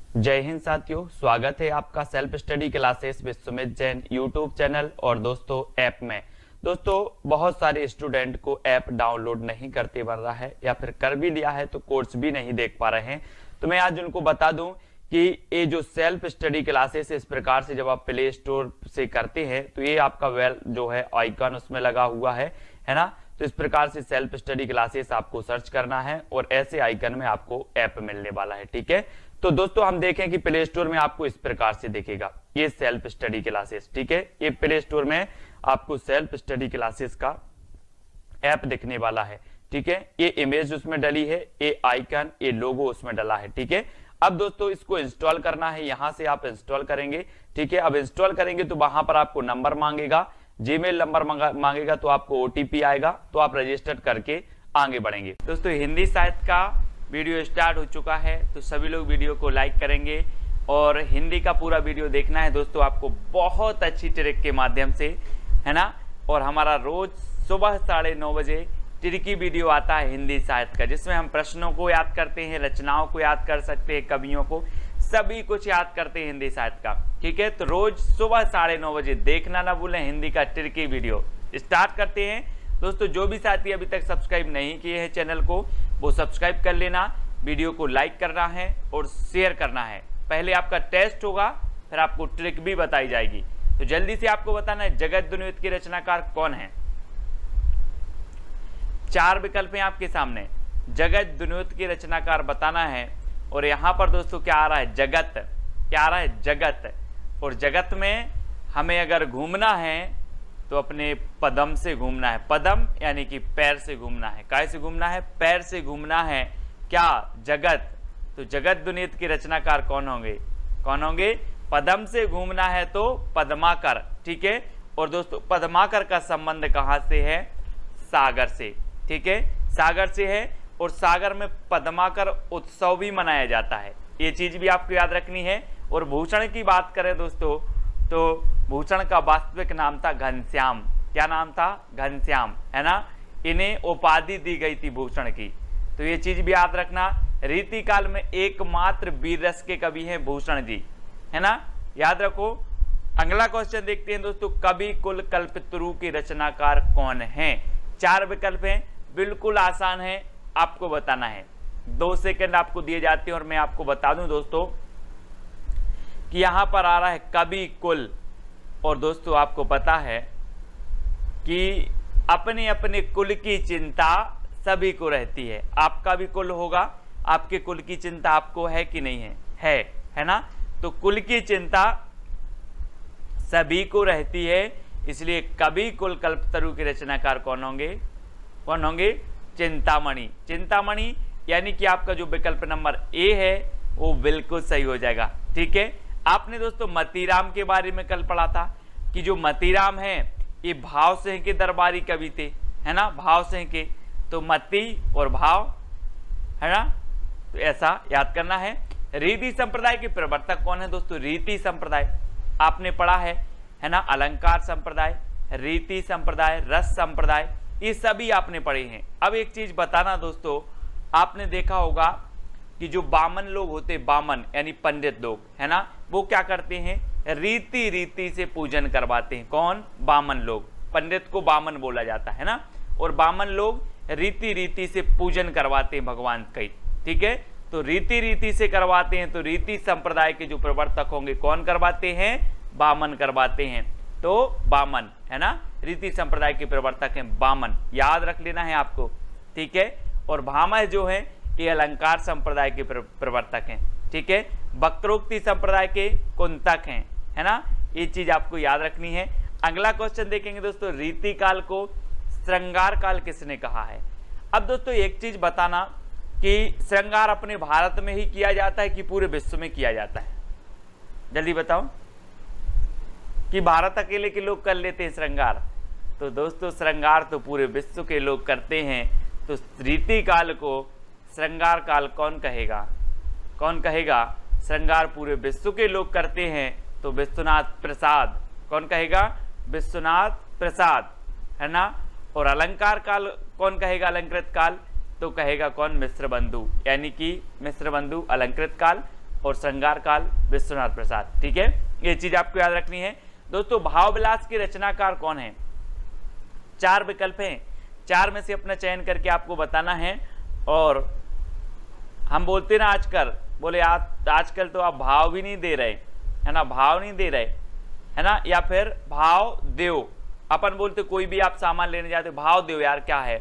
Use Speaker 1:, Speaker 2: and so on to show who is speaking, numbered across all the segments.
Speaker 1: जय हिंद साथियों, स्वागत है आपका self study classes with Sumit Jain YouTube channel और दोस्तों ऐप में। दोस्तों बहुत सारे स्टूडेंट को ऐप डाउनलोड नहीं करते बन रहा है या फिर कर भी लिया है तो कोर्स भी नहीं देख पा रहे हैं। तो मैं आज उनको बता दूं कि ये जो सेल्फ स्टडी क्लासेस इस प्रकार से जब आप प्ले स्टोर से करते हैं तो ये आपका वेल जो है आइकन उसमें लगा हुआ है ना। तो इस प्रकार से सेल्फ स्टडी क्लासेस आपको सर्च करना है और ऐसे आइकन में आपको ऐप मिलने वाला है। ठीक है, तो दोस्तों हम देखें कि प्ले स्टोर में आपको इस प्रकार से दिखेगा ये सेल्फ स्टडी क्लासेस। ठीक है, ये प्ले स्टोर में आपको सेल्फ स्टडी क्लासेस का ऐप दिखने वाला है। ठीक है, ये इमेज उसमें डली है, ये आइकन, ये लोगो उसमें डला है। ठीक है, अब दोस्तों इसको इंस्टॉल करना है, यहां से आप इंस्टॉल करेंगे। ठीक है, अब इंस्टॉल करेंगे तो वहां पर आपको नंबर मांगेगा, जीमेल नंबर मांगेगा, तो आपको ओटीपी आएगा, तो आप रजिस्टर करके आगे बढ़ेंगे। दोस्तों हिंदी साहित्य का वीडियो स्टार्ट हो चुका है, तो सभी लोग वीडियो को लाइक करेंगे और हिंदी का पूरा वीडियो देखना है दोस्तों आपको बहुत अच्छी ट्रिक के माध्यम से, है ना। और हमारा रोज सुबह 9:30 बजे ट्रिकी वीडियो आता है हिंदी साहित्य का, जिसमें हम प्रश्नों को याद करते हैं, रचनाओं को याद कर सकते हैं, कवियों को, सभी कुछ याद करते हैं हिंदी साहित्य का। ठीक है, तो रोज सुबह 9:30 बजे देखना ना भूलें हिंदी का ट्रिकी वीडियो। स्टार्ट करते हैं दोस्तों। जो भी साथी अभी तक सब्सक्राइब नहीं किए हैं चैनल को, वो सब्सक्राइब कर लेना, वीडियो को लाइक करना है और शेयर करना है। पहले आपका टेस्ट होगा, फिर आपको ट्रिक भी बताई जाएगी। तो जल्दी से आपको बताना है जगत दुनियत के रचनाकार कौन है। 4 विकल्प हैं आपके सामने, जगत दुनियत के रचनाकार बताना है। और यहां पर दोस्तों क्या आ रहा है, जगत। क्या आ रहा है, जगत। और जगत में हमें अगर घूमना है तो अपने पदम से घूमना है। पदम यानी कि पैर से घूमना है। काय से घूमना है, पैर से घूमना है। क्या, जगत। तो जगत दुनियत के रचनाकार कौन होंगे, कौन होंगे, पदम से घूमना है तो पद्माकर। ठीक है, और दोस्तों पद्माकर का संबंध कहां से है, सागर से। ठीक है, सागर से है, और सागर में पद्माकर उत्सव भी मनाया जाता है, ये चीज भी आपको याद रखनी है। और भूषण की बात करें दोस्तों, तो भूषण का वास्तविक नाम था घनश्याम। क्या नाम था, घनश्याम, है ना। इन्हें उपाधि दी गई थी भूषण की, तो ये चीज भी याद रखना। रीति काल में एकमात्र वीर रस के कवि हैं भूषण जी, है ना, याद रखो। अगला क्वेश्चन देखते हैं दोस्तों, कवि कुल कल्पतरु के रचनाकार कौन है। 4 विकल्प हैं, बिल्कुल आसान है, आपको बताना है। 2 सेकंड आपको दिए जाते हैं और मैं आपको बता दूं दोस्तों कि यहां पर आ रहा है कवि कुल। और दोस्तों आपको पता है कि अपने अपने कुल की चिंता सभी को रहती है। आपका भी कुल होगा, आपके कुल की चिंता आपको है कि नहीं है, है ना। तो कुल की चिंता सभी को रहती है, इसलिए कवि कुल कल्पतरु के रचनाकार कौन होंगे, कौन होंगे, चिंतामणि। चिंतामणि यानी कि आपका जो विकल्प नंबर ए है वो बिल्कुल सही हो जाएगा। ठीक है, आपने दोस्तों मतीराम के बारे में कल पढ़ा था कि जो मतीराम है ये भाव सिंह के दरबारी कवि थे, है ना, भाव सिंह के। तो मती और भाव, है ना, तो ऐसा याद करना है। रीति संप्रदाय के प्रवर्तक कौन है दोस्तों, रीति संप्रदाय आपने पढ़ा है ना। अलंकार संप्रदाय, रीति संप्रदाय, रस संप्रदाय, ये सभी आपने पढ़े हैं। अब एक चीज बताना दोस्तों, आपने देखा होगा कि जो बामन लोग होते, बामन यानी पंडित लोग, है ना, वो क्या करते हैं, रीति रीति से पूजन करवाते हैं। कौन, बामन लोग। पंडित को बामन बोला जाता है ना, और बामन लोग रीति रीति से पूजन करवाते हैं भगवान का। ठीक है, तो रीति रीति से करवाते हैं, तो रीति संप्रदाय के जो प्रवर्तक होंगे कौन करवाते हैं, बामन करवाते हैं। तो बामन, है ना, रीति संप्रदाय के प्रवर्तक हैं बामन, याद रख लेना है आपको। ठीक है, और भामह जो है ये अलंकार संप्रदाय के प्रवर्तक हैं। ठीक है, वक्रोक्ति संप्रदाय के कुंतक हैं, है ना, ये चीज आपको याद रखनी है। अगला क्वेश्चन देखेंगे दोस्तों, रीति काल को श्रृंगार काल किसने कहा है। अब दोस्तों एक चीज बताना कि श्रृंगार अपने भारत में ही किया जाता है कि पूरे विश्व में किया जाता है, जल्दी बताओ। कि भारत अकेले के लोग कर लेते हैं श्रृंगार, तो दोस्तों श्रृंगार तो पूरे विश्व के लोग करते हैं। तो रीति काल को श्रृंगार काल कौन कहेगा, कौन कहेगा, श्रृंगार पूरे विश्व के लोग करते हैं, तो विश्वनाथ प्रसाद। कौन कहेगा, विश्वनाथ प्रसाद, है ना। और अलंकार काल कौन कहेगा, अलंकृत काल, तो कहेगा कौन, मिश्र बंधु, यानी कि मिश्र बंधु अलंकृत काल। और श्रृंगार काल विश्वनाथ प्रसाद। ठीक है, ये चीज आपको याद रखनी है दोस्तों। भाव विलास के रचनाकार कौन है? 4 विकल्प हैं, 4 में से अपना चयन करके आपको बताना है। और हम बोलते ना आजकल, बोले आजकल तो आप भाव भी नहीं दे रहे, है ना, भाव नहीं दे रहे, है ना, या फिर भाव देव। अपन बोलते कोई भी आप सामान लेने जाते भाव देव यार क्या है,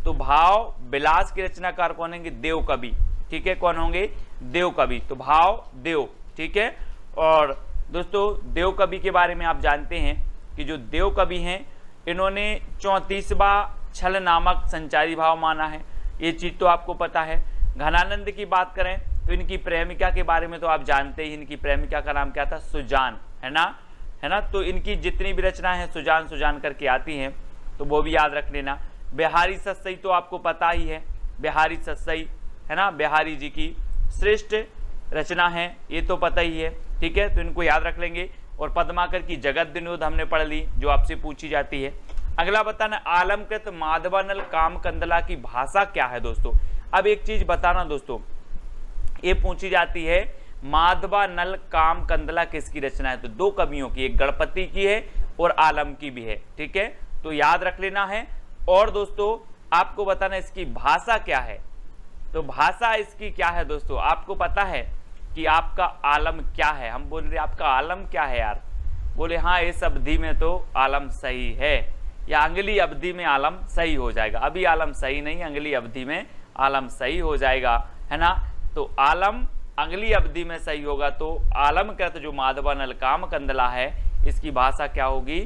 Speaker 1: तो भाव विलास के रचनाकार कौन होंगे? देव कवि। ठीक है, कौन होंगे? देव कवि। तो भाव देव। ठीक है, और दोस्तों देव कवि के बारे में आप जानते हैं कि जो देव कवि हैं इन्होंने 34वां छल नामक संचारी भाव माना है, ये चीज तो आपको पता है। घनानंद की बात करें तो इनकी प्रेमिका के बारे में तो आप जानते ही, इनकी प्रेमिका का नाम क्या था? सुजान, है ना। तो इनकी जितनी भी रचना है सुजान सुजान करके आती हैं, तो वो भी याद रख लेना। बिहारी सतसई तो आपको पता ही है, बिहारी सतसई, है ना, बिहारी जी की श्रेष्ठ रचना है, ये तो पता ही है। ठीक है, तो इनको याद रख लेंगे। और पद्माकर की जगत विनोद हमने पढ़ ली, जो आपसे पूछी जाती है। अगला बताना, आलमकृत माधवानल काम कंदला की भाषा क्या है दोस्तों? अब एक चीज बताना दोस्तों, ये पूछी जाती है माधवानल काम कंदला किसकी रचना है? तो 2 कवियों की, एक गणपति की है और आलम की भी है। ठीक है, तो याद रख लेना है। और दोस्तों आपको बताना इसकी भाषा क्या है, तो भाषा इसकी क्या है दोस्तों? आपको पता है कि आपका आलम क्या है? हम बोल रहे आपका आलम क्या है यार, बोले हाँ इस अवधि में तो आलम सही है, या अगली अवधि में आलम सही हो जाएगा। अभी आलम सही नहीं, अगली अवधि में आलम सही हो जाएगा, है ना। तो आलम अगली अवधि में सही होगा, तो आलमकृत जो माधवानल काम कंदला है इसकी भाषा क्या होगी?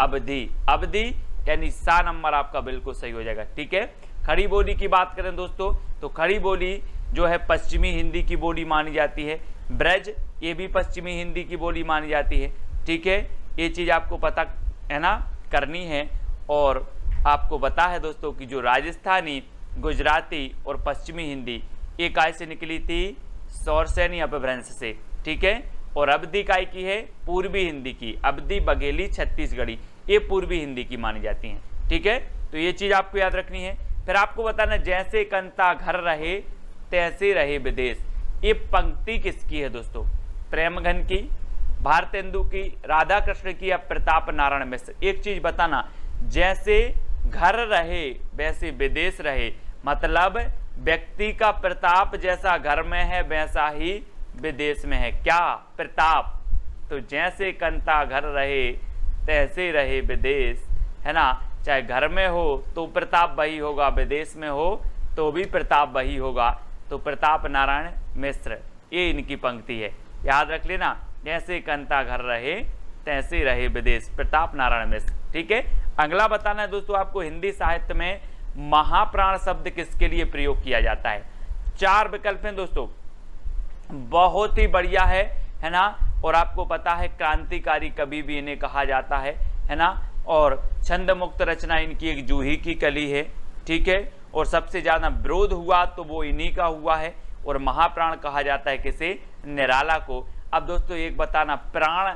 Speaker 1: अवधि। अवधि यानी सा नंबर आपका बिल्कुल सही हो जाएगा। ठीक है, खड़ी बोली की बात करें दोस्तों, तो खड़ी बोली जो है पश्चिमी हिंदी की बोली मानी जाती है। ब्रज ये भी पश्चिमी हिंदी की बोली मानी जाती है। ठीक है, ये चीज आपको पता है ना करनी है। और आपको पता है दोस्तों कि जो राजस्थानी, गुजराती और पश्चिमी हिंदी ये काय से निकली थी? सौरसेनी अपभ्रंश से। ठीक है, और अवधि काय की है? पूर्वी हिंदी की। अवधि, बघेली, छत्तीसगढ़ी ये पूर्वी हिंदी की मानी जाती हैं। ठीक है, तो ये चीज आपको याद रखनी है। फिर आपको बताना, जैसे कंता घर रहे तैसे रहे विदेश, ये पंक्ति किसकी है दोस्तों? प्रेमघन की, भारतेंदु की, राधा कृष्ण की या प्रताप नारायण मिश्र? एक चीज बताना, जैसे घर रहे वैसे विदेश रहे, मतलब व्यक्ति का प्रताप जैसा घर में है वैसा ही विदेश में है। क्या? प्रताप। तो जैसे कंता घर रहे तैसे रहे विदेश, है ना। चाहे घर में हो तो प्रताप वही होगा, विदेश में हो तो भी प्रताप वही होगा। तो प्रताप नारायण मिश्र ये इनकी पंक्ति है, याद रख लेना। जैसे कंता घर रहे तैसे रहे विदेश, प्रताप नारायण मिश्र। ठीक है, अगला बताना है दोस्तों आपको, हिंदी साहित्य में महाप्राण शब्द किसके लिए प्रयोग किया जाता है? 4 विकल्प हैं दोस्तों, बहुत ही बढ़िया है ना। और आपको पता है क्रांतिकारी कवि भी इन्हें कहा जाता है ना। और छंद मुक्त रचना इनकी एक जूही की कली है। ठीक है, और सबसे ज्यादा विरोध हुआ तो वो इन्हीं का हुआ है। और महाप्राण कहा जाता है किसे? निराला को। अब दोस्तों एक बताना, प्राण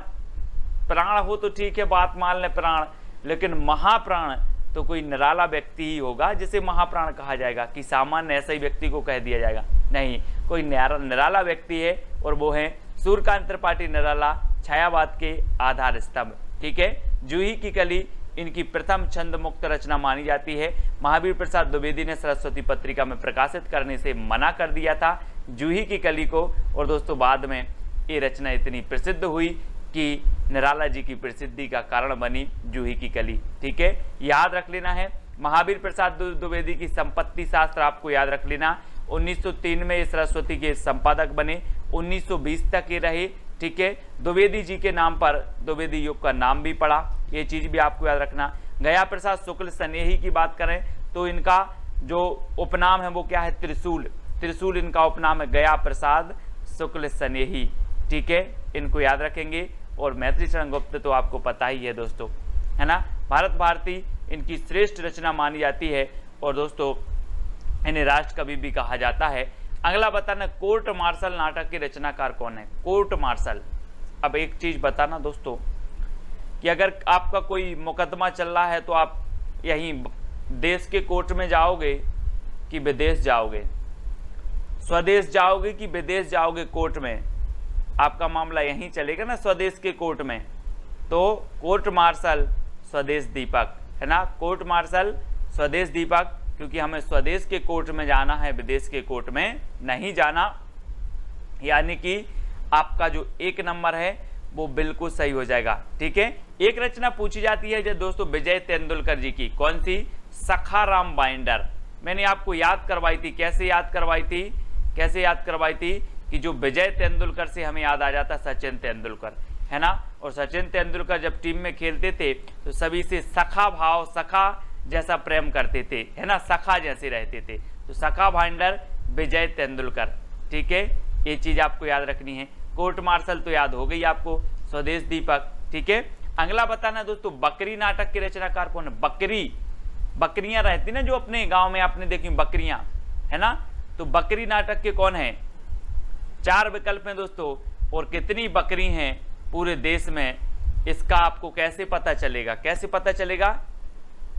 Speaker 1: प्राण हो तो ठीक है, बात मान ले प्राण, लेकिन महाप्राण तो कोई निराला व्यक्ति ही होगा जिसे महाप्राण कहा जाएगा, कि सामान्य ऐसे ही व्यक्ति को कह दिया जाएगा? नहीं, कोई निराला व्यक्ति है और वो है सूर्यकांत त्रिपाठी निराला, छायावाद के आधार स्तंभ। ठीक है, जूही की कली इनकी प्रथम छंद मुक्त रचना मानी जाती है। महावीर प्रसाद द्विवेदी ने सरस्वती पत्रिका में प्रकाशित करने से मना कर दिया था जूही की कली को। और दोस्तों बाद में ये रचना इतनी प्रसिद्ध हुई कि निराला जी की प्रसिद्धि का कारण बनी जूही की कली। ठीक है, याद रख लेना है। महावीर प्रसाद द्विवेदी की संपत्ति शास्त्र आपको याद रख लेना। 1903 में ये सरस्वती के संपादक बने, 1920 तक ये रहे। ठीक है, द्विवेदी जी के नाम पर द्विवेदी युग का नाम भी पड़ा, ये चीज भी आपको याद रखना। गया प्रसाद शुक्ल स्नेही की बात करें तो इनका जो उपनाम है वो क्या है? त्रिशूल। त्रिशूल इनका उपनाम है, गया प्रसाद शुक्ल स्नेही। ठीक है, इनको याद रखेंगे। और मैथिली शरण गुप्त तो आपको पता ही है दोस्तों, है ना। भारत भारती इनकी श्रेष्ठ रचना मानी जाती है। और दोस्तों इन्हें राष्ट्र कवि भी कहा जाता है। अगला बताना, कोर्ट मार्शल नाटक के रचनाकार कौन है? Court martial. अब एक चीज बताना दोस्तों कि अगर आपका कोई मुकदमा चल रहा है तो आप यहीं देश के कोर्ट में जाओगे कि विदेश जाओगे? स्वदेश जाओगे कि विदेश जाओगे कोर्ट में? आपका मामला यहीं चलेगा ना स्वदेश के कोर्ट में, तो कोर्ट मार्शल स्वदेश दीपक, है ना, कोर्ट मार्शल स्वदेश दीपक, क्योंकि हमें स्वदेश के कोर्ट में जाना है, विदेश के कोर्ट में नहीं जाना। यानी कि आपका जो 1 नंबर है वो बिल्कुल सही हो जाएगा। ठीक है, एक रचना पूछी जाती है जो दोस्तों विजय तेंदुलकर जी की, कौन सी? सखाराम बाइंडर। मैंने आपको याद करवाई थी, कैसे याद करवाई थी, कैसे याद करवाई थी कि जो विजय तेंदुलकर से हमें याद आ जाता सचिन तेंदुलकर, है ना। और सचिन तेंदुलकर जब टीम में खेलते थे तो सभी से सखा भाव, सखा जैसा प्रेम करते थे, है ना, सखा जैसे रहते थे। तो सखा भाइंडर विजय तेंदुलकर। ठीक है, ये चीज आपको याद रखनी है। कोर्ट मार्शल तो याद हो गई आपको, स्वदेश दीपक। ठीक है, अगला बताना दोस्तों, बकरी नाटक के रचनाकार कौन है? बकरी, बकरियां रहती ना जो अपने गांव में आपने देखी बकरियां, है ना, तो बकरी नाटक के कौन है? 4 विकल्प हैं दोस्तों, और कितनी बकरी हैं पूरे देश में, इसका आपको कैसे पता चलेगा? कैसे पता चलेगा?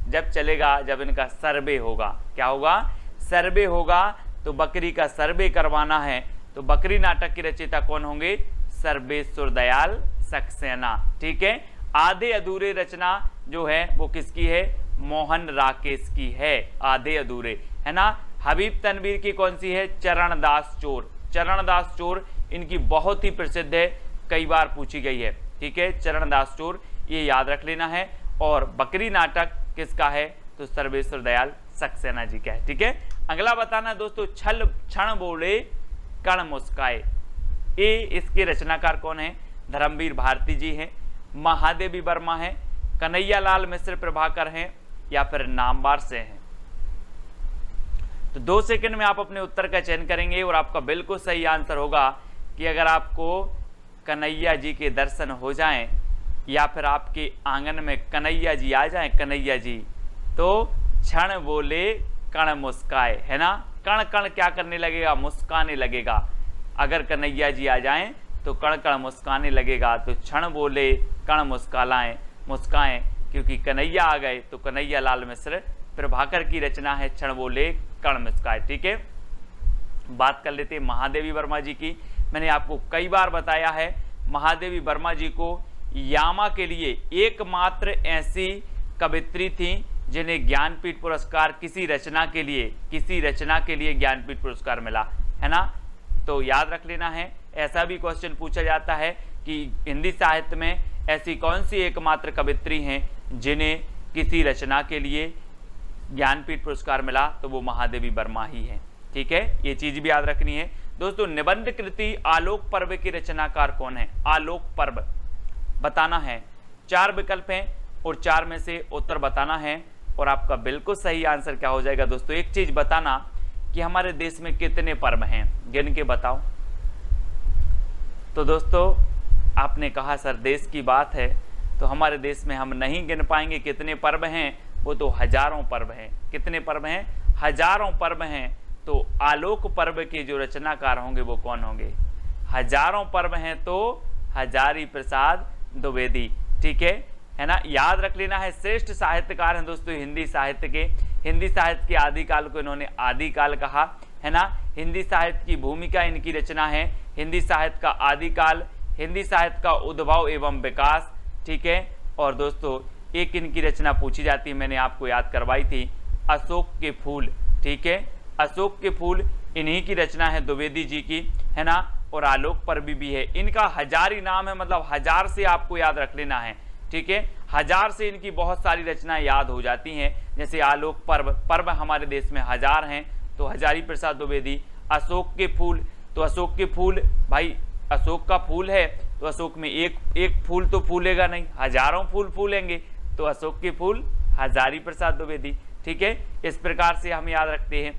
Speaker 1: जब चलेगा जब इनका सर्वे होगा। क्या होगा? सर्वे होगा। तो बकरी का सर्वे करवाना है, तो बकरी नाटक के रचयिता कौन होंगे? सर्वेश्वर दयाल सक्सेना। ठीक है, आधे अधूरे रचना जो है वो किसकी है? मोहन राकेश की है, आधे अधूरे, है ना। हबीब तनवीर की कौन सी है? चरणदास चोर। चरणदास चोर इनकी बहुत ही प्रसिद्ध है, कई बार पूछी गई है। ठीक है, चरणदास चोर, ये याद रख लेना है। और बकरी नाटक किसका है? तो सर्वेश्वर दयाल सक्सेना जी का है। ठीक है, अगला बताना दोस्तों, छल क्षण बोले कण मुस्काए, ये इसके रचनाकार कौन है? धर्मवीर भारती जी हैं, महादेवी वर्मा है, कन्हैया लाल मिश्र प्रभाकर हैं, या फिर नामवार से हैं। तो 2 सेकंड में आप अपने उत्तर का चयन करेंगे और आपका बिल्कुल सही आंसर होगा कि अगर आपको कन्हैया जी के दर्शन हो जाएं या फिर आपके आंगन में कन्हैया जी आ जाएं, कन्हैया जी, तो क्षण बोले कण मुस्काए, है ना। कण कण क्या करने लगेगा? मुस्काने लगेगा। अगर कन्हैया जी आ जाएं तो कण कण मुस्काने लगेगा। तो क्षण बोले कण मुस्काएं, क्योंकि कन्हैया आ गए तो कन्हैया लाल मिश्र प्रभाकर की रचना है क्षण बोले कण मुस्काए। ठीक है, बात कर लेते हैं महादेवी वर्मा जी की। मैंने आपको कई बार बताया है, महादेवी वर्मा जी को यामा के लिए एकमात्र ऐसी कवित्री थी जिन्हें ज्ञानपीठ पुरस्कार किसी रचना के लिए ज्ञानपीठ पुरस्कार मिला, है ना। तो याद रख लेना है, ऐसा भी क्वेश्चन पूछा जाता है कि हिंदी साहित्य में ऐसी कौन सी एकमात्र कवित्री हैं जिन्हें किसी रचना के लिए ज्ञानपीठ पुरस्कार मिला, तो वो महादेवी वर्मा ही है। ठीक है, ये चीज भी याद रखनी है दोस्तों। निबंध कृति आलोक पर्व के रचनाकार कौन है? आलोक पर्व बताना है। 4 विकल्प हैं और 4 में से उत्तर बताना है, और आपका बिल्कुल सही आंसर क्या हो जाएगा दोस्तों? एक चीज बताना कि हमारे देश में कितने पर्व हैं, गिन के बताओ। तो दोस्तों आपने कहा सर देश की बात है, तो हमारे देश में हम नहीं गिन पाएंगे कितने पर्व हैं, वो तो हजारों पर्व हैं। कितने पर्व हैं? हजारों पर्व हैं। तो आलोक पर्व के जो रचनाकार होंगे वो कौन होंगे? हजारों पर्व हैं तो हजारी प्रसाद द्विवेदी। ठीक है ना, याद रख लेना है। श्रेष्ठ साहित्यकार हैं दोस्तों हिंदी साहित्य के। हिंदी साहित्य के आदिकाल को इन्होंने आदिकाल कहा, है ना। हिंदी साहित्य की भूमिका इनकी रचना है हिंदी साहित्य का आदिकाल, हिंदी साहित्य का उद्भव एवं विकास। ठीक है, और दोस्तों एक इनकी रचना पूछी जाती है, मैंने आपको याद करवाई थी, अशोक के फूल। ठीक है, अशोक के फूल इन्हीं की रचना है, द्विवेदी जी की, है ना। और आलोक पर्व भी है, इनका हजारी नाम है, मतलब 1000 से आपको याद रख लेना है। ठीक है, 1000 से इनकी बहुत सारी रचनाएं याद हो जाती हैं, जैसे आलोक पर्व हमारे देश में 1000 हैं, तो हजारी प्रसाद द्विवेदी। अशोक के फूल, तो अशोक के फूल, भाई अशोक का फूल है तो अशोक में एक फूल तो फूलेगा नहीं, हजारों फूल फूलेंगे, तो अशोक के फूल हजारी प्रसाद द्विवेदी। ठीक है, इस प्रकार से हम याद रखते हैं,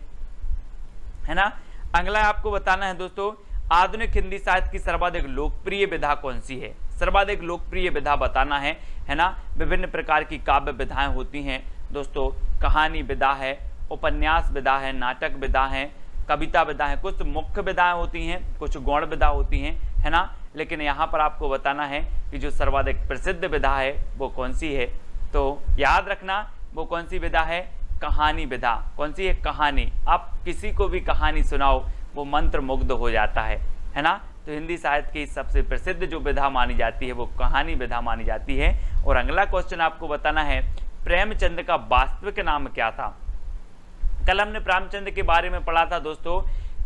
Speaker 1: है ना। अगला आपको बताना है दोस्तों, आधुनिक हिंदी साहित्य की सर्वाधिक लोकप्रिय विधा कौन सी है? सर्वाधिक लोकप्रिय विधा बताना है ना। विभिन्न प्रकार की काव्य विधाएं होती हैं दोस्तों, कहानी विधा है, उपन्यास विधा है, नाटक विधा है, कविता विधा है, कुछ मुख्य विधाएं होती हैं, कुछ गौण विधा होती हैं, है ना। लेकिन यहाँ पर आपको बताना है कि जो सर्वाधिक प्रसिद्ध विधा है वो कौन सी है, तो याद रखना वो कौन सी विधा है? कहानी विधा। कौन सी है? कहानी। आप किसी को भी कहानी सुनाओ वो मंत्र मुग्ध हो जाता है ना। तो तो हिंदी साहित्य की सबसे प्रसिद्ध जो विधा मानी जाती है वो कहानी विधा मानी जाती है। और अगला क्वेश्चन आपको बताना है, प्रेमचंद का वास्तविक नाम क्या था। कल हमने प्रेमचंद के बारे में पढ़ा था दोस्तों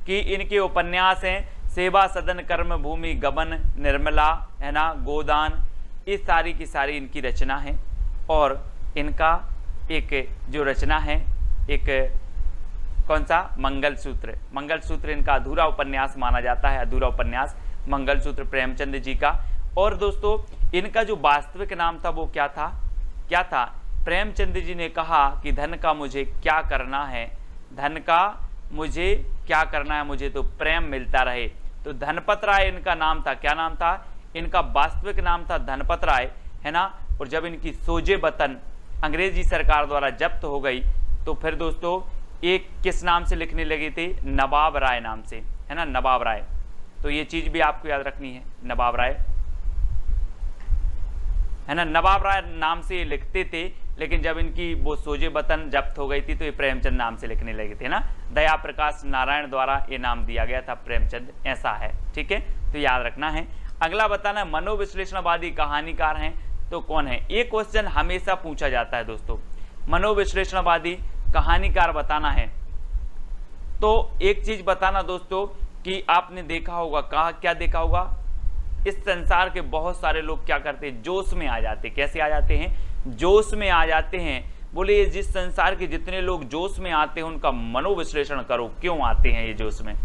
Speaker 1: कि इनके उपन्यास हैं सेवा सदन, कर्म भूमि, गबन, निर्मला, है ना, गोदान, इस सारी की सारी इनकी रचना है। और इनका एक जो रचना है, एक कौन सा, मंगलसूत्र। मंगलसूत्र इनका अधूरा उपन्यास माना जाता है, अधूरा उपन्यास मंगलसूत्र प्रेमचंद जी का। और दोस्तों इनका जो वास्तविक नाम था वो क्या था, क्या था, प्रेमचंद जी ने कहा कि धन का मुझे क्या करना है, धन का मुझे क्या करना है, मुझे तो प्रेम मिलता रहे। तो धनपत राय इनका नाम था। क्या नाम था, इनका वास्तविक नाम था धनपत राय, है ना। और जब इनकी सोजे वतन अंग्रेजी सरकार द्वारा जब्त हो गई तो फिर दोस्तों एक किस नाम से लिखने लगे थे, नवाब राय नाम से, है ना, नवाब राय। तो ये चीज भी आपको याद रखनी है, नवाब राय, है ना, नवाब राय नाम से ये लिखते थे, लेकिन जब इनकी वो सोजे वतन जब्त हो गई थी तो ये प्रेमचंद नाम से लिखने लगे थे ना। दया प्रकाश नारायण द्वारा ये नाम दिया गया था प्रेमचंद, ऐसा है, ठीक है, तो याद रखना है। अगला बताना, मनोविश्लेषणवादी कहानीकार हैं तो कौन है। ये क्वेश्चन हमेशा पूछा जाता है दोस्तों, मनोविश्लेषणवादी कहानीकार बताना है। तो एक चीज बताना दोस्तों कि आपने देखा होगा, कहा क्या देखा होगा, इस संसार के बहुत सारे लोग क्या करते हैं, जोश में आ जाते हैं। कैसे आ जाते हैं, जोश में आ जाते हैं। बोले ये जिस संसार के जितने लोग जोश में आते हैं उनका मनोविश्लेषण करो, क्यों आते हैं ये जोश में,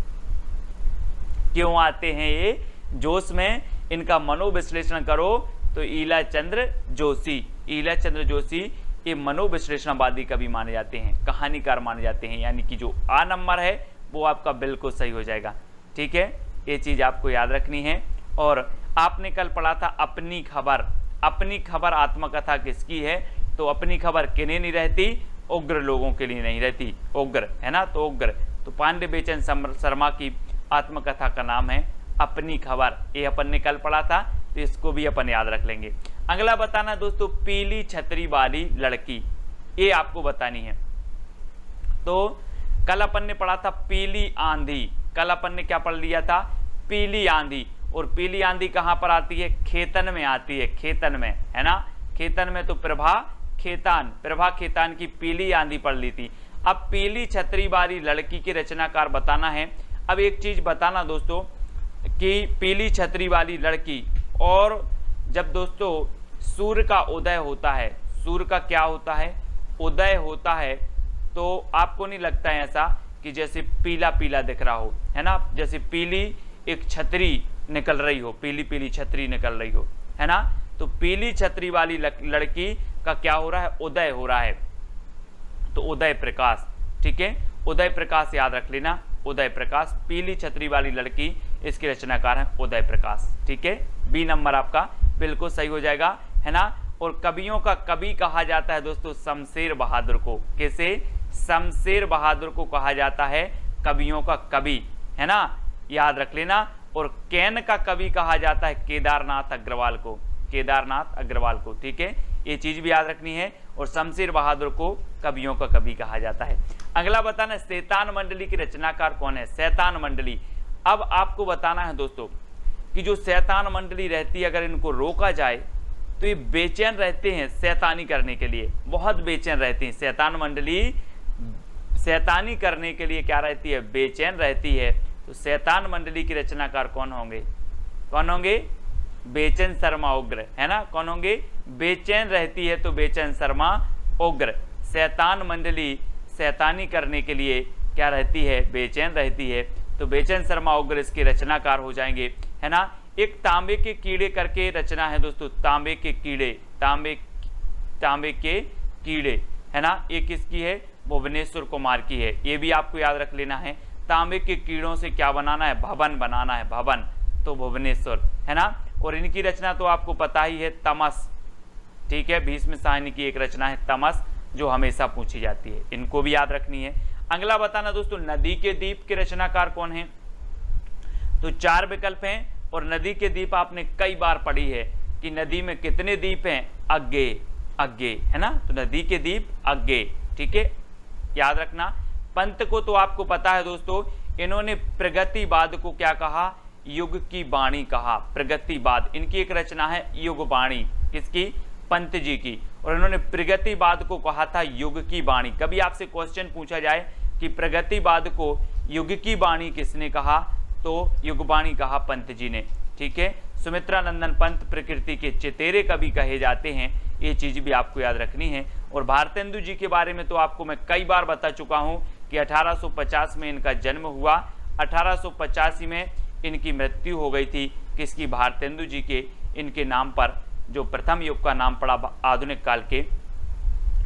Speaker 1: क्यों आते हैं ये जोश में, इनका मनोविश्लेषण करो। तो ईलाचंद्र जोशी, ईलाचंद्र जोशी ये मनोविश्लेषणवादी कवि माने जाते हैं, कहानीकार माने जाते हैं। यानी कि जो आ नंबर है वो आपका बिल्कुल सही हो जाएगा, ठीक है, ये चीज आपको याद रखनी है। और आपने कल पढ़ा था अपनी खबर, अपनी खबर आत्मकथा किसकी है, तो अपनी खबर किन्हें नहीं रहती, उग्र लोगों के लिए नहीं रहती, उग्र, है ना, तो उग्र, तो पांडे बेचन शर्मा की आत्मकथा का नाम है अपनी खबर। ये अपन ने कल पढ़ा था, तो इसको भी अपन याद रख लेंगे। अगला बताना दोस्तों, पीली छतरी वाली लड़की, ये आपको बतानी है। तो कल अपन ने पढ़ा था पीली आंधी, कल अपन ने क्या पढ़ लिया था, पीली आंधी। और पीली आंधी कहां पर आती है, खेतन में आती है, खेतन में, है ना, खेतन में। तो प्रभा खेतान, प्रभा खेतान की पीली आंधी पढ़ ली थी। अब पीली छतरी वाली लड़की की रचनाकार बताना है। अब एक चीज बताना दोस्तों कि पीली छतरी वाली लड़की, और जब दोस्तों सूर्य का उदय होता है, सूर्य का क्या होता है, उदय होता है, तो आपको नहीं लगता है ऐसा कि जैसे पीला पीला दिख रहा हो, है ना, जैसे पीली एक छतरी निकल रही हो, पीली पीली छतरी निकल रही हो, है ना। तो पीली छतरी वाली लड़की का क्या हो रहा है, उदय हो रहा है, तो उदय प्रकाश, ठीक है, उदय प्रकाश याद रख लेना, उदय प्रकाश, पीली छतरी वाली लड़की, इसके रचनाकार है उदय प्रकाश, ठीक है, बी नंबर आपका बिल्कुल सही हो जाएगा, है ना। और कवियों का कवि कहा जाता है दोस्तों शमशेर बहादुर को, कैसे, शमशेर बहादुर को कहा जाता है कवियों का कवि, है ना, याद रख लेना। और कैन का कवि कहा जाता है केदारनाथ अग्रवाल को, केदारनाथ अग्रवाल को, ठीक है, ये चीज भी याद रखनी है। और शमशेर बहादुर को कवियों का कवि कहा जाता है। अगला बताना, शैतान मंडली की रचनाकार कौन है, शैतान मंडली। अब आपको बताना है दोस्तों कि जो शैतान मंडली रहती है, अगर इनको रोका जाए तो ये बेचैन रहते हैं शैतानी करने के लिए, बहुत बेचैन रहते हैं। शैतान मंडली शैतानी करने के लिए क्या रहती है, बेचैन रहती है। तो शैतान मंडली की रचनाकार कौन होंगे, कौन होंगे, बेचैन शर्मा उग्र, है ना, कौन होंगे, बेचैन रहती है तो बेचैन शर्मा उग्र। शैतान मंडली शैतानी करने के लिए क्या रहती है, बेचैन रहती है, तो बेचैन शर्मा उग्र इसके रचनाकार हो जाएंगे, है ना। एक तांबे के कीड़े करके रचना है दोस्तों, तांबे के कीड़े, तांबे के कीड़े, है ना, ये किसकी है, भुवनेश्वर कुमार की है, ये भी आपको याद रख लेना है। तांबे के कीड़ों से क्या बनाना है, भवन बनाना है, भवन, तो भुवनेश्वर, है ना। और इनकी रचना तो आपको पता ही है, तमस, ठीक है, भीष्म साहनी की एक रचना है तमस, जो हमेशा पूछी जाती है, इनको भी याद रखनी है। अगला बताना दोस्तों, नदी के द्वीप के रचनाकार कौन है, तो 4 विकल्प हैं। और नदी के द्वीप आपने कई बार पढ़ी है कि नदी में कितने द्वीप हैं, अग्गे, अग्गे, है ना, तो नदी के द्वीप अग्गे, ठीक है, याद रखना। पंत को तो आपको पता है दोस्तों, इन्होंने प्रगतिवाद को क्या कहा, युग की वाणी कहा, प्रगतिवाद। इनकी एक रचना है युग वाणी, किसकी? पंत जी की। और इन्होंने प्रगतिवाद को कहा था युग की वाणी। कभी आपसे क्वेश्चन पूछा जाए कि प्रगतिवाद को युग की वाणी किसने कहा, तो युगवाणी कहा पंत जी ने। ठीक है, सुमित्रा नंदन पंत प्रकृति के चेतेरे कवि कहे जाते हैं, ये चीज भी आपको याद रखनी है। और भारतेंदु जी के बारे में तो आपको मैं कई बार बता चुका हूं कि 1850 में इनका जन्म हुआ, 1885 में इनकी मृत्यु हो गई थी। किसकी? भारतेंदु जी के। इनके नाम पर जो प्रथम युग का नाम पड़ा आधुनिक काल के,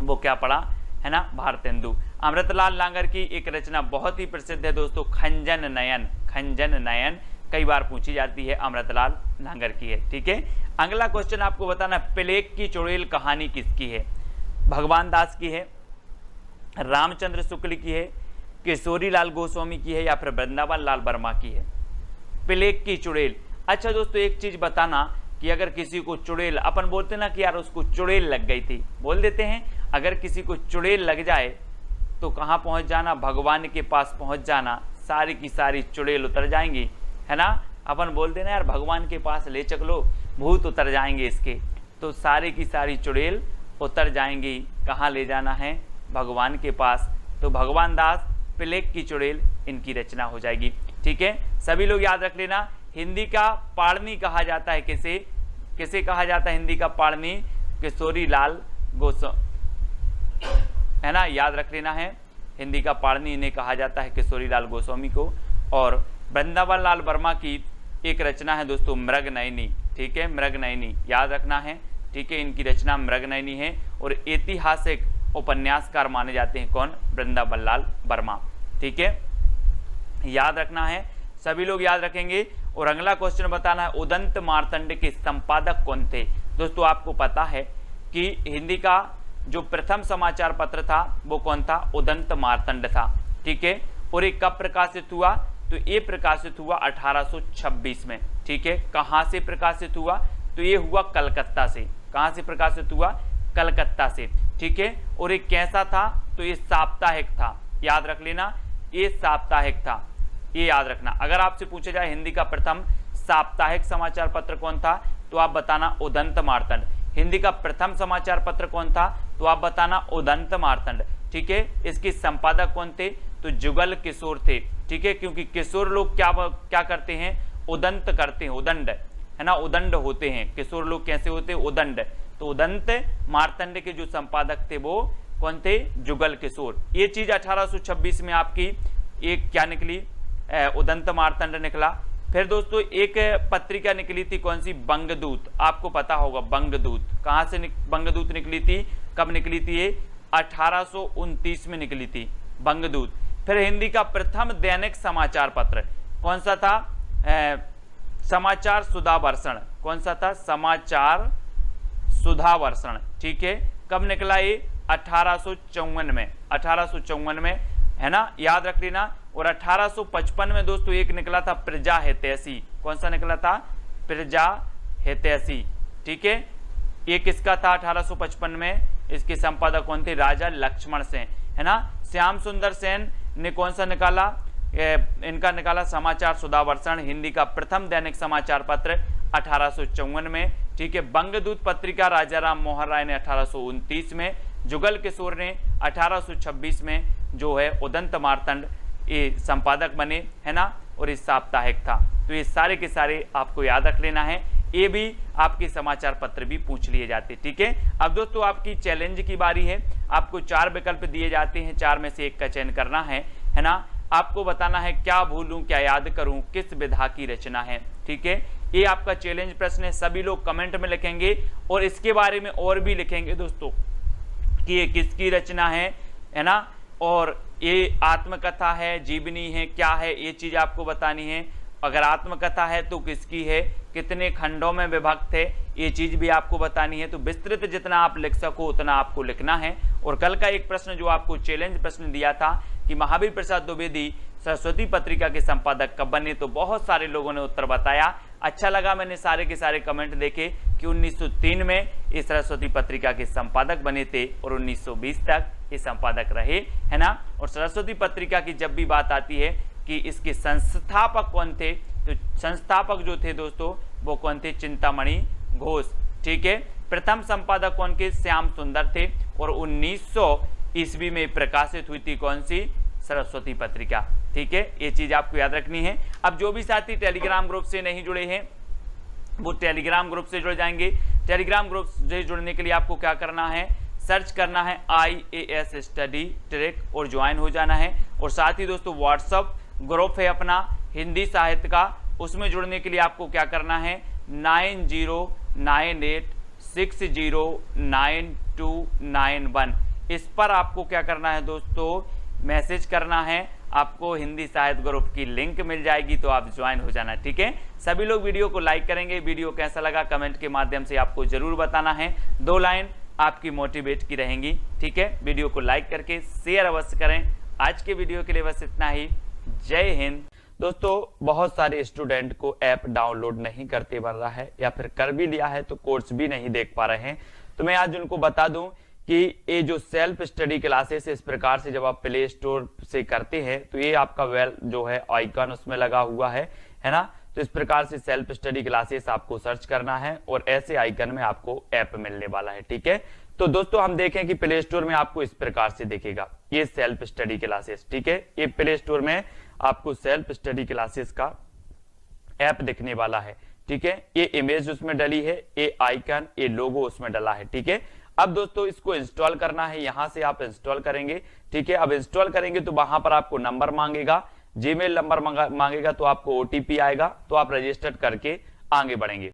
Speaker 1: वो क्या पड़ा है ना? भारतेंदु। अमृतलाल लांगर की एक रचना बहुत ही प्रसिद्ध है दोस्तों, खंजन नयन। खंजन नयन कई बार पूछी जाती है, अमृतलाल लांगर की है। ठीक है, अगला क्वेश्चन आपको बताना, प्लेग की चुड़ैल कहानी किसकी है? भगवान दास की है, रामचंद्र शुक्ल की है, किशोरी लाल गोस्वामी की है, या फिर वृंदावन लाल वर्मा की है? प्लेग की चुड़ैल। अच्छा दोस्तों, एक चीज बताना कि अगर किसी को चुड़ैल, अपन बोलते ना कि यार उसको चुड़ैल लग गई थी, बोल देते हैं। अगर किसी को चुड़ैल लग जाए तो कहाँ पहुंच जाना? भगवान के पास पहुंच जाना, सारी की सारी चुड़ैल उतर जाएंगी, है ना? अपन बोलते ना यार भगवान के पास ले चलो, भूत उतर जाएंगे इसके, तो सारी की सारी चुड़ैल उतर जाएंगी। कहाँ ले जाना है? भगवान के पास। तो भगवान दास, प्लेग की चुड़ैल इनकी रचना हो जाएगी। ठीक है, सभी लोग याद रख लेना, हिंदी का पाणिनि कहा जाता है किसे? किसे कहा जाता है हिंदी का पाणिनि? किशोरी लाल गोस्वामी, है ना? याद रख लेना है, हिंदी का पाणिनि इन्हें कहा जाता है, किशोरी लाल गोस्वामी को। और वृंदावन लाल वर्मा की एक रचना है दोस्तों, मृगनयनी। ठीक है, मृगनयनी याद रखना है। ठीक है, इनकी रचना मृगनयनी है। और ऐतिहासिक उपन्यासकार माने जाते हैं कौन? वृंदावन लाल वर्मा। ठीक है, याद रखना है, सभी लोग याद रखेंगे। और अगला क्वेश्चन बताना है, उदंत मार्तंड के संपादक कौन थे? दोस्तों आपको पता है कि हिंदी का जो प्रथम समाचार पत्र था वो कौन था? उदंत मार्तंड था। ठीक है, और ये कब प्रकाशित हुआ? तो ये प्रकाशित हुआ 1826 में। ठीक है, कहाँ से प्रकाशित हुआ? तो ये हुआ कलकत्ता से। कहाँ से प्रकाशित हुआ? कलकत्ता से। ठीक है, और ये कैसा था? तो ये साप्ताहिक था, याद रख लेना, ये साप्ताहिक था, ये याद रखना। अगर आपसे पूछा जाए हिंदी का प्रथम साप्ताहिक समाचार पत्र कौन था, तो आप बताना उदंत मार्तंड। हिंदी का प्रथम समाचार पत्र कौन था, तो आप बताना उदंत मार्तंड। ठीक है, इसके संपादक कौन थे? तो जुगल किशोर थे। ठीक है, क्योंकि किशोर लोग क्या करते हैं? उदंत करते हैं, उदंड, है ना? उदंड होते हैं किशोर लोग। कैसे होते हैं? उदंड। तो उदंत मार्तंड के जो संपादक थे वो कौन थे? जुगल किशोर। ये चीज 1826 में आपकी एक क्या निकली? उदंत मार्तंड निकला। फिर दोस्तों एक पत्रिका निकली थी, कौन सी? बंगदूत। आपको पता होगा बंगदूत। कहां से बंगदूत निकली थी? कब निकली थी ये? 1829 में निकली थी बंगदूत। फिर हिंदी का प्रथम दैनिक समाचार पत्र कौन सा था? समाचार सुधावर्षण। कौन सा था? समाचार सुधावर्षण। ठीक है, कब निकला ये? 1854 में। 1854 में, है ना? याद रख लेना। और 1855 में दोस्तों एक निकला था प्रजा हितैषी। कौन सा निकला था? प्रजा हितैषी। ठीक है, ये किसका था? 1855 में। इसके संपादक कौन थे? राजा लक्ष्मण सेन, है ना? श्याम सुंदर सेन ने कौन सा निकाला? इनका निकाला समाचार सुधावर्षण, हिंदी का प्रथम दैनिक समाचार पत्र 1854 में। ठीक है, बंगदूत पत्रिका राजाराम मोहन राय ने 1829 में, जुगल किशोर ने 1826 में जो है उदंत मार्तंड ये संपादक बने, है ना? और ये साप्ताहिक था। तो ये सारे के सारे आपको याद रख लेना है। ये भी आपके समाचार पत्र भी पूछ लिए जाते। ठीक है, अब दोस्तों आपकी चैलेंज की बारी है। आपको 4 विकल्प दिए जाते हैं, 4 में से एक का चयन करना है ना? आपको बताना है क्या भूलूं क्या याद करूं, किस विधा की रचना है। ठीक है, ये आपका चैलेंज प्रश्न है। सभी लोग कमेंट में लिखेंगे और इसके बारे में और भी लिखेंगे दोस्तों कि ये किसकी रचना है ना? और ये आत्मकथा है, जीवनी है, क्या है, ये चीज आपको बतानी है। अगर आत्मकथा है तो किसकी है, कितने खंडों में विभक्त है, ये चीज भी आपको बतानी है। तो विस्तृत जितना आप लिख सको उतना आपको लिखना है। और कल का एक प्रश्न जो आपको चैलेंज प्रश्न दिया था कि महावीर प्रसाद द्विवेदी सरस्वती पत्रिका के संपादक कब बने, तो बहुत सारे लोगों ने उत्तर बताया। अच्छा लगा, मैंने सारे के सारे कमेंट देखे कि 1903 में ये सरस्वती पत्रिका के संपादक बने थे और 1920 तक ये संपादक रहे, है ना? और सरस्वती पत्रिका की जब भी बात आती है कि इसके संस्थापक कौन थे, तो संस्थापक जो थे दोस्तों वो कौन थे? चिंतामणि घोष। ठीक है, प्रथम संपादक कौन के? श्याम सुंदर थे। और 1900 ईस्वी में प्रकाशित हुई थी कौन सी? सरस्वती पत्रिका। ठीक है, ये चीज आपको याद रखनी है। अब जो भी साथी टेलीग्राम ग्रुप से नहीं जुड़े हैं वो टेलीग्राम ग्रुप से जुड़ जाएंगे। टेलीग्राम ग्रुप से जुड़ने के लिए आपको क्या करना है? सर्च करना है IAS स्टडी ट्रैक और ज्वाइन हो जाना है। और साथ ही दोस्तों व्हाट्सअप ग्रुप है अपना हिंदी साहित्य का, उसमें जुड़ने के लिए आपको क्या करना है? 9098609291 इस पर आपको क्या करना है दोस्तों? मैसेज करना है। आपको हिंदी साहित्य ग्रुप की लिंक मिल जाएगी, तो आप ज्वाइन हो जाना। ठीक है, सभी लोग वीडियो को लाइक करेंगे। वीडियो कैसा लगा कमेंट के माध्यम से आपको जरूर बताना है। 2 लाइन आपकी मोटिवेट की रहेंगी। ठीक है, वीडियो को लाइक करके शेयर अवश्य करें। आज के वीडियो के लिए बस इतना ही। जय हिंद। दोस्तों बहुत सारे स्टूडेंट को ऐप डाउनलोड नहीं करते बन रहा है, या फिर कर भी लिया है तो कोर्स भी नहीं देख पा रहे हैं। तो मैं आज उनको बता दूं कि ये जो सेल्फ स्टडी क्लासेस इस प्रकार से जब आप प्ले स्टोर से करते हैं तो ये आपका वेल जो है आइकन उसमें लगा हुआ है ना। तो इस प्रकार से सेल्फ स्टडी क्लासेस आपको सर्च करना है और ऐसे आइकन में आपको ऐप मिलने वाला है। ठीक है, तो दोस्तों हम देखें कि प्ले स्टोर में आपको इस प्रकार से दिखेगा ये सेल्फ स्टडी क्लासेस। ठीक है, ये प्ले स्टोर में आपको सेल्फ स्टडी क्लासेस का ऐप दिखने वाला है। ठीक है, ये इमेज उसमें डली है, ये आइकन, ये लोगो उसमें डला है। ठीक है, अब दोस्तों इसको इंस्टॉल करना है। यहां से आप इंस्टॉल करेंगे। ठीक है, अब इंस्टॉल करेंगे तो वहां पर आपको नंबर मांगेगा, जीमेल नंबर मांगेगा, तो आपको OTP आएगा, तो आप रजिस्टर करके आगे बढ़ेंगे।